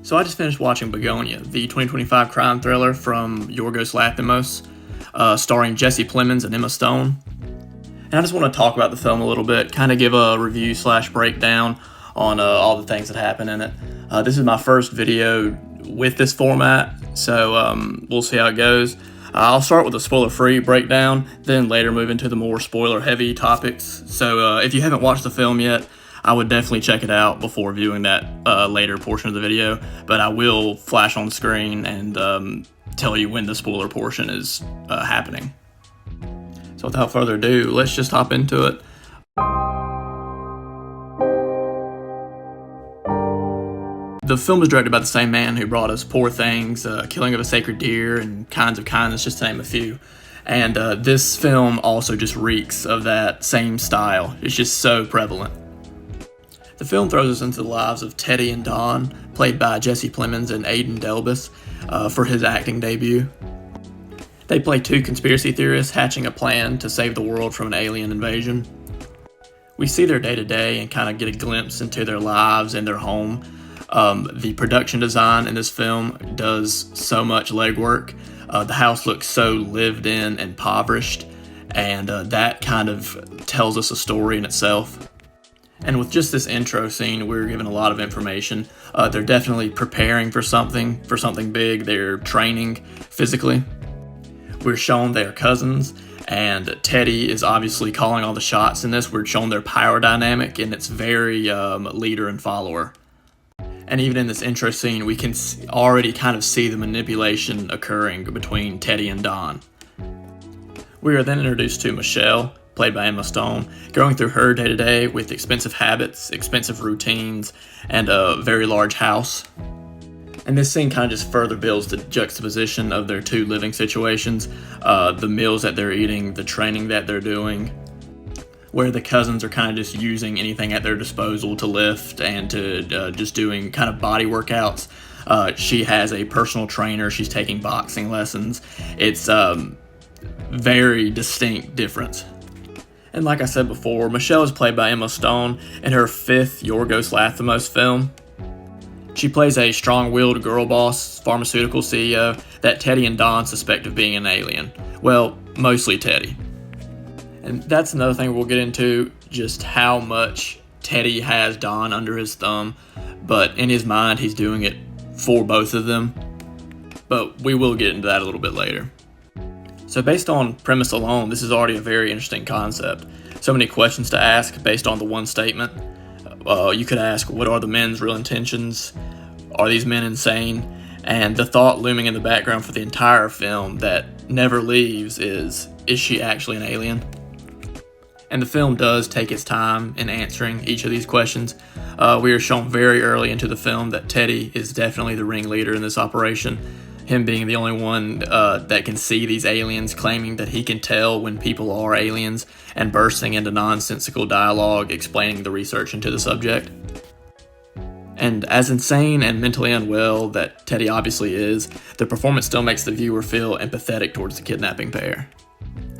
So I just finished watching Bugonia, the 2025 crime thriller from Yorgos Lanthimos, starring Jesse Plemons and Emma Stone. And I just want to talk about the film a little bit, kind of give a review / breakdown on all the things that happen in it. This is my first video with this format, so we'll see how it goes. I'll start with a spoiler-free breakdown, then later move into the more spoiler-heavy topics. So if you haven't watched the film yet, I would definitely check it out before viewing that later portion of the video, but I will flash on the screen and tell you when the spoiler portion is happening. So without further ado, let's just hop into it. The film is directed by the same man who brought us Poor Things, Killing of a Sacred Deer, and Kinds of Kindness, just to name a few. And this film also just reeks of that same style. It's just so prevalent. The film throws us into the lives of Teddy and Don, played by Jesse Plemons and Aidan Delbus, for his acting debut. They play two conspiracy theorists hatching a plan to save the world from an alien invasion. We see their day-to-day and kind of get a glimpse into their lives and their home. The production design in this film does so much legwork. The house looks so lived in and impoverished, and that kind of tells us a story in itself. And with just this intro scene, we're given a lot of information. They're definitely preparing for something big. They're training physically. We're shown they're cousins, and Teddy is obviously calling all the shots in this. We're shown their power dynamic, and it's very leader and follower. And even in this intro scene, we can already kind of see the manipulation occurring between Teddy and Don. We are then introduced to Michelle, played by Emma Stone, going through her day-to-day with expensive habits, expensive routines, and a very large house. And this scene kind of just further builds the juxtaposition of their two living situations, the meals that they're eating, the training that they're doing, where the cousins are kind of just using anything at their disposal to lift and to just doing kind of body workouts. She has a personal trainer, she's taking boxing lessons. It's very distinct difference. And like I said before, Michelle is played by Emma Stone in her fifth Yorgos Lanthimos film. She plays a strong-willed girl boss, pharmaceutical CEO, that Teddy and Don suspect of being an alien. Well, mostly Teddy. And that's another thing we'll get into, just how much Teddy has Don under his thumb, but in his mind he's doing it for both of them. But we will get into that a little bit later. So based on premise alone, this is already a very interesting concept. So many questions to ask based on the one statement. You could ask, what are the men's real intentions? Are these men insane? And the thought looming in the background for the entire film that never leaves is she actually an alien? And the film does take its time in answering each of these questions. We are shown very early into the film that Teddy is definitely the ringleader in this operation. Him being the only one that can see these aliens, claiming that he can tell when people are aliens, and bursting into nonsensical dialogue explaining the research into the subject. And as insane and mentally unwell that Teddy obviously is, the performance still makes the viewer feel empathetic towards the kidnapping pair,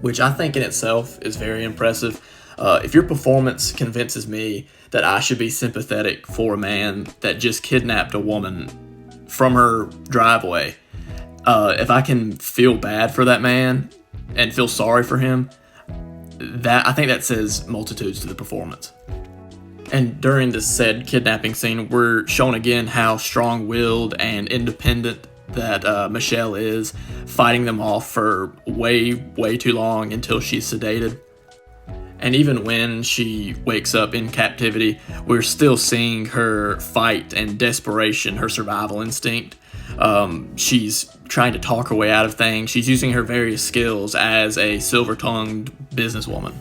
which I think in itself is very impressive. If your performance convinces me that I should be sympathetic for a man that just kidnapped a woman from her driveway, if I can feel bad for that man and feel sorry for him, I think that says multitudes to the performance. And during this said kidnapping scene, we're shown again how strong-willed and independent that Michelle is, fighting them off for way too long until she's sedated. And even when she wakes up in captivity, we're still seeing her fight and desperation, her survival instinct. She's trying to talk her way out of things. She's using her various skills as a silver-tongued businesswoman.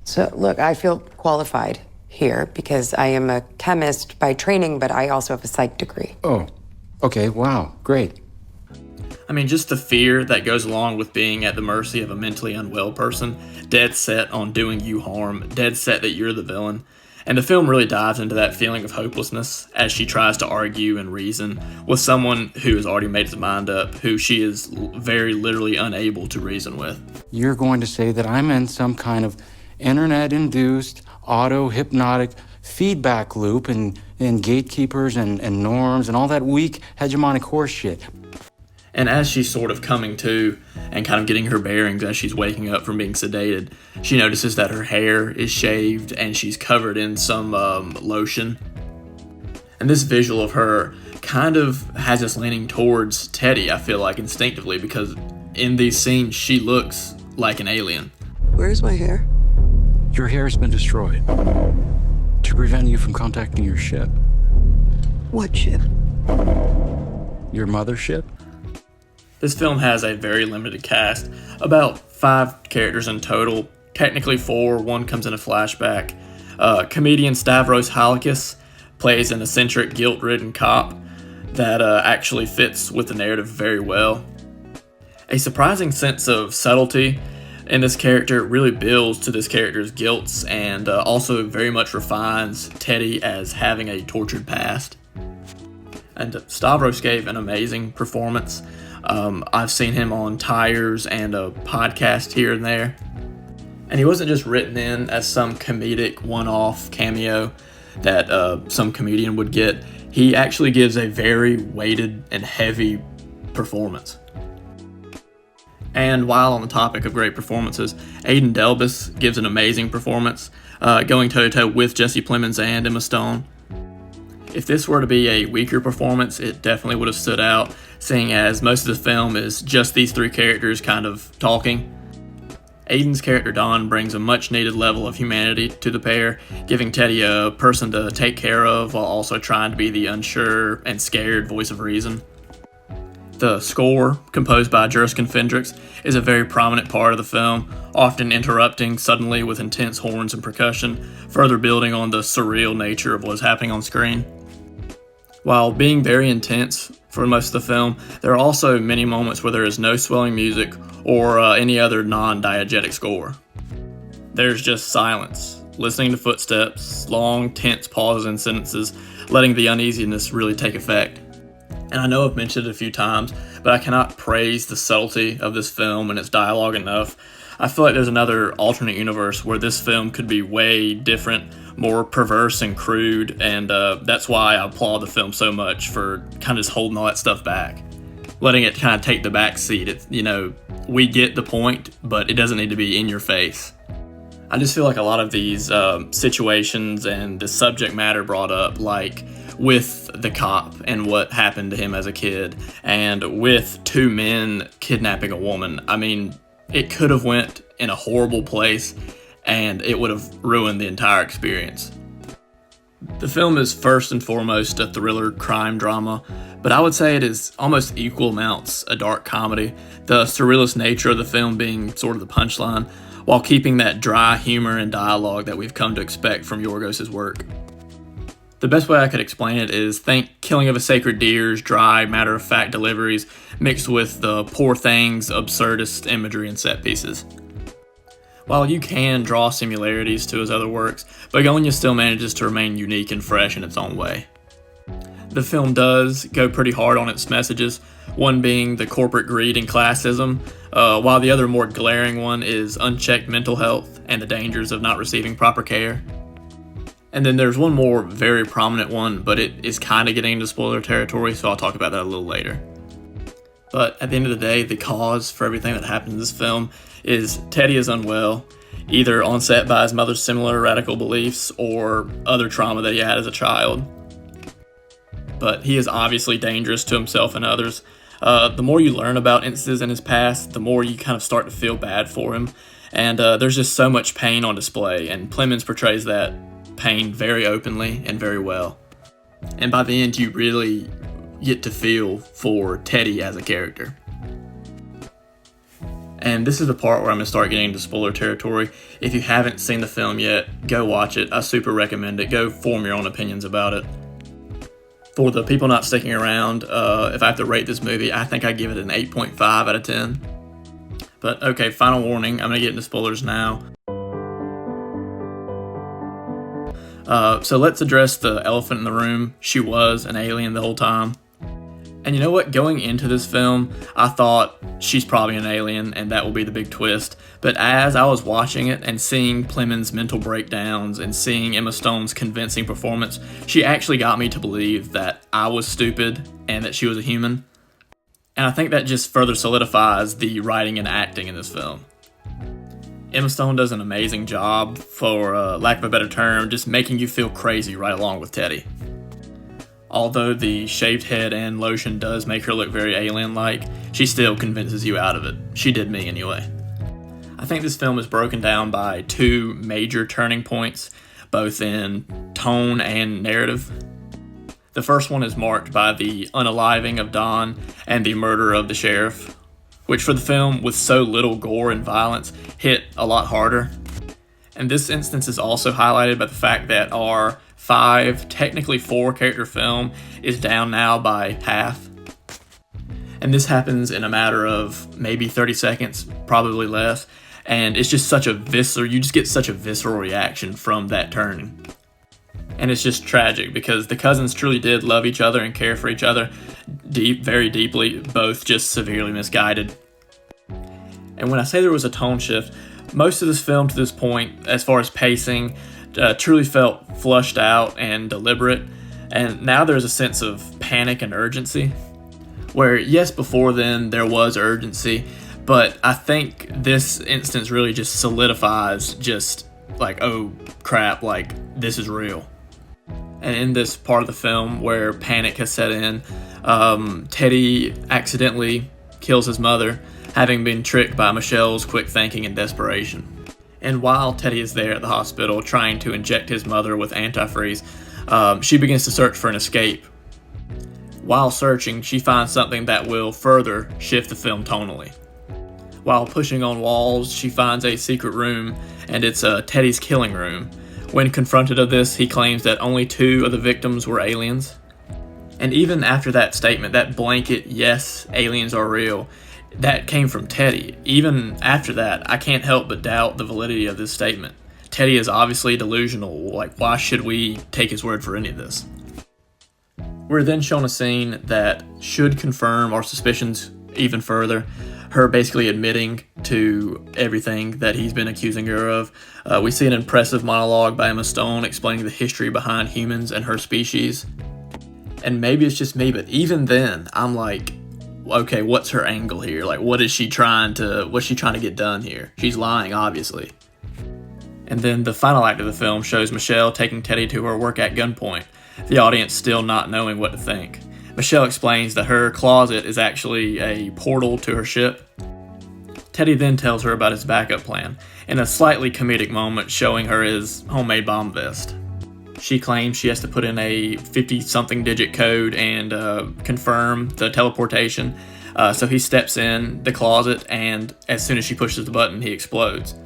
So, look, I feel qualified here because I am a chemist by training, but I also have a psych degree. Oh, okay, wow, great. I mean, just the fear that goes along with being at the mercy of a mentally unwell person, dead set on doing you harm, dead set that you're the villain. And the film really dives into that feeling of hopelessness as she tries to argue and reason with someone who has already made his mind up, who she is very literally unable to reason with. You're going to say that I'm in some kind of internet-induced, auto-hypnotic feedback loop and gatekeepers and norms and all that weak hegemonic horse shit. And as she's sort of coming to and kind of getting her bearings as she's waking up from being sedated, she notices that her hair is shaved and she's covered in some lotion. And this visual of her kind of has us leaning towards Teddy, I feel like, instinctively, because in these scenes she looks like an alien. Where's my hair? Your hair has been destroyed to prevent you from contacting your ship. What ship? Your mothership? This film has a very limited cast, about 5 characters in total, technically 4, one comes in a flashback. Comedian Stavros Halakis plays an eccentric, guilt-ridden cop that actually fits with the narrative very well. A surprising sense of subtlety in this character really builds to this character's guilts and also very much refines Teddy as having a tortured past. And Stavros gave an amazing performance. I've seen him on Tires and a podcast here and there. And he wasn't just written in as some comedic one-off cameo that some comedian would get. He actually gives a very weighted and heavy performance. And while on the topic of great performances, Aidan Delbus gives an amazing performance, going toe-to-toe with Jesse Plemons and Emma Stone. If this were to be a weaker performance, it definitely would have stood out, seeing as most of the film is just these 3 characters kind of talking. Aidan's character Don brings a much-needed level of humanity to the pair, giving Teddy a person to take care of while also trying to be the unsure and scared voice of reason. The score, composed by Jurgen Fendrix, is a very prominent part of the film, often interrupting suddenly with intense horns and percussion, further building on the surreal nature of what's happening on screen. While being very intense for most of the film, there are also many moments where there is no swelling music or any other non-diegetic score. There's just silence, listening to footsteps, long, tense pauses in sentences, letting the uneasiness really take effect. And I know I've mentioned it a few times, but I cannot praise the subtlety of this film and its dialogue enough. I feel like there's another alternate universe where this film could be way different, more perverse and crude, and that's why I applaud the film so much for kind of just holding all that stuff back. Letting it kind of take the back seat. We get the point, but it doesn't need to be in your face. I just feel like a lot of these situations and the subject matter brought up, like with the cop and what happened to him as a kid, and with 2 men kidnapping a woman, I mean, it could have went in a horrible place and it would have ruined the entire experience. The film is first and foremost a thriller crime drama, but I would say it is almost equal amounts a dark comedy, the surrealist nature of the film being sort of the punchline, while keeping that dry humor and dialogue that we've come to expect from Yorgos' work. The best way I could explain it is think Killing of a Sacred Deer's dry, matter-of-fact deliveries mixed with the Poor Things' absurdist imagery and set pieces. While you can draw similarities to his other works, Bugonia still manages to remain unique and fresh in its own way. The film does go pretty hard on its messages, one being the corporate greed and classism, while the other more glaring one is unchecked mental health and the dangers of not receiving proper care. And then there's one more very prominent one, but it is kind of getting into spoiler territory, so I'll talk about that a little later. But at the end of the day, the cause for everything that happens in this film is Teddy is unwell, either on set by his mother's similar radical beliefs or other trauma that he had as a child. But he is obviously dangerous to himself and others. The more you learn about instances in his past, the more you kind of start to feel bad for him. And there's just so much pain on display, and Plemons portrays that pain very openly and very well. And by the end, you really get to feel for Teddy as a character. And this is the part where I'm going to start getting into spoiler territory. If you haven't seen the film yet, go watch it. I super recommend it. Go form your own opinions about it. For the people not sticking around, if I have to rate this movie, I think I give it an 8.5 out of 10. But okay, final warning, I'm going to get into spoilers now. So let's address the elephant in the room. She was an alien the whole time. And you know what? Going into this film, I thought she's probably an alien and that will be the big twist. But as I was watching it and seeing Plemons' mental breakdowns and seeing Emma Stone's convincing performance, she actually got me to believe that I was stupid and that she was a human. And I think that just further solidifies the writing and acting in this film. Emma Stone does an amazing job, for lack of a better term, just making you feel crazy right along with Teddy. Although the shaved head and lotion does make her look very alien-like, she still convinces you out of it. She did me anyway. I think this film is broken down by two major turning points, both in tone and narrative. The first one is marked by the unaliving of Don and the murder of the sheriff, which for the film, with so little gore and violence, hit a lot harder. And this instance is also highlighted by the fact that our 5, technically 4-character film is down now by half. And this happens in a matter of maybe 30 seconds, probably less. And it's just such a you just get such a visceral reaction from that turning. And it's just tragic because the cousins truly did love each other and care for each other very deeply, both just severely misguided. And when I say there was a tone shift, most of this film to this point, as far as pacing, truly felt flushed out and deliberate, and now there's a sense of panic and urgency, where yes, before then there was urgency, but I think this instance really just solidifies just like, oh crap, like this is real. And in this part of the film where panic has set in, Teddy accidentally kills his mother, having been tricked by Michelle's quick thinking and desperation. And while Teddy is there at the hospital trying to inject his mother with antifreeze, she begins to search for an escape. While searching, she finds something that will further shift the film tonally. While pushing on walls, she finds a secret room, and it's Teddy's killing room. When confronted of this, he claims that only 2 of the victims were aliens. And even after that statement, that blanket, yes, aliens are real, that came from Teddy. Even after that, I can't help but doubt the validity of this statement. Teddy is obviously delusional. Like, why should we take his word for any of this? We're then shown a scene that should confirm our suspicions even further. Her basically admitting to everything that he's been accusing her of. We see an impressive monologue by Emma Stone explaining the history behind humans and her species. And maybe it's just me, but even then, I'm like, okay, what's her angle here? Like, what's she trying to get done here? She's lying, obviously. And then the final act of the film shows Michelle taking Teddy to her work at gunpoint, the audience still not knowing what to think. Michelle explains that her closet is actually a portal to her ship. Teddy then tells her about his backup plan, in a slightly comedic moment showing her his homemade bomb vest. She claims she has to put in a 50-something digit code and confirm the teleportation. So he steps in the closet, and as soon as she pushes the button, he explodes.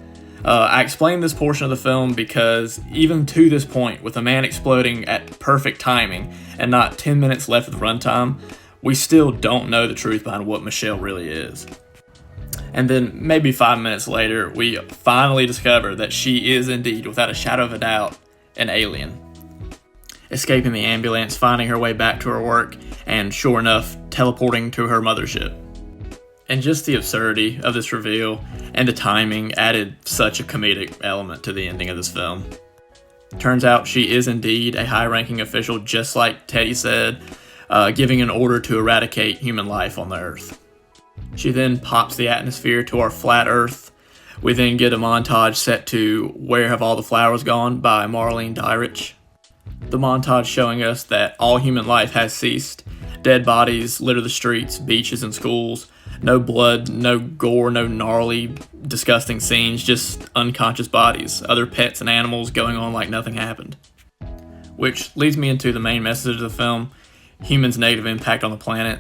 I explained this portion of the film because even to this point, with a man exploding at perfect timing and not 10 minutes left of the runtime, we still don't know the truth behind what Michelle really is. And then maybe 5 minutes later, we finally discover that she is indeed, without a shadow of a doubt, an alien. Escaping the ambulance, finding her way back to her work, and sure enough, teleporting to her mothership. And just the absurdity of this reveal and the timing added such a comedic element to the ending of this film. Turns out she is indeed a high-ranking official, just like Teddy said, giving an order to eradicate human life on the Earth. She then pops the atmosphere to our flat Earth. We then get a montage set to Where Have All the Flowers Gone by Marlene Dietrich. The montage showing us that all human life has ceased. Dead bodies litter the streets, beaches, and schools. No blood, no gore, no gnarly, disgusting scenes, just unconscious bodies, other pets and animals going on like nothing happened. Which leads me into the main message of the film, humans' negative impact on the planet.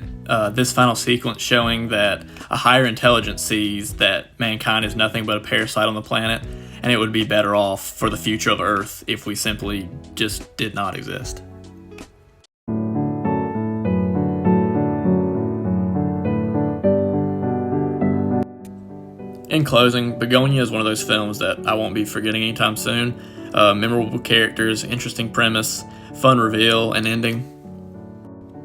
This final sequence showing that a higher intelligence sees that mankind is nothing but a parasite on the planet, and it would be better off for the future of Earth if we simply just did not exist. In closing, Bugonia is one of those films that I won't be forgetting anytime soon. Memorable characters, interesting premise, fun reveal, and ending.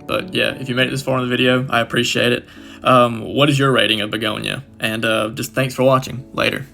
But But yeah, if you made it this far in the video, I appreciate it. What is your rating of Bugonia? And just thanks for watching. Later.